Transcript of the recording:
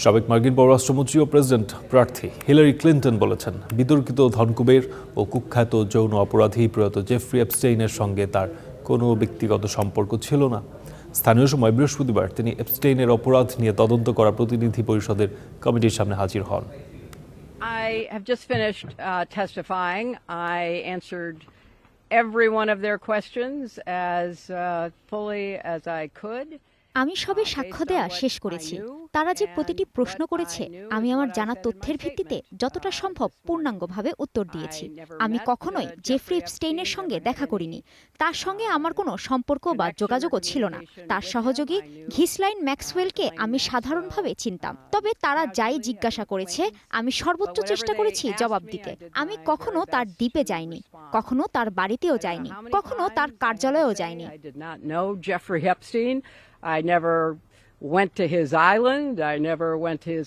সাবেক মার্কিন পররাষ্ট্রমন্ত্রী ও প্রেসিডেন্ট প্রার্থী হিলারি ক্লিন্টন বলেছেন, বিতর্কিত ধনকুবের ও কুখ্যাত যৌন অপরাধী প্রয়াত জেফ্রি এপস্টেইনের সঙ্গে তার কোনো ব্যক্তিগত সম্পর্ক ছিল না। স্থানীয় সময় বৃহস্পতিবার তিনি এপস্টেইনের অপরাধ নিয়ে তদন্ত করা প্রতিনিধি পরিষদের কমিটির সামনে হাজির হন। I have just finished testifying. I answered every one of their questions as fully as I could. আমি সবে সাক্ষ্য দেয়া শেষ করেছি। তারা যে প্রতিটি প্রশ্ন করেছে, আমি আমার জানা তথ্যের ভিত্তিতে যতটা সম্ভব পূর্ণাঙ্গভাবে উত্তর দিয়েছি। আমি কখনোই জেফ্রি এপস্টেইনের সঙ্গে দেখা করিনি। তার সঙ্গে আমার কোনো সম্পর্ক বা যোগাযোগও ছিল না। তার সহযোগী ঘিসলাইন ম্যাক্সওয়েলকে আমি সাধারণভাবে চিনতাম। তবে তারা যাই জিজ্ঞাসা করেছে, আমি সর্বোচ্চ চেষ্টা করেছি জবাব দিতে। আমি কখনো তার দ্বীপে যাইনি, কখনো তার বাড়িতেও যাইনি, কখনো তার কার্যালয়েও যাইনি। I never went to his island. I never went to his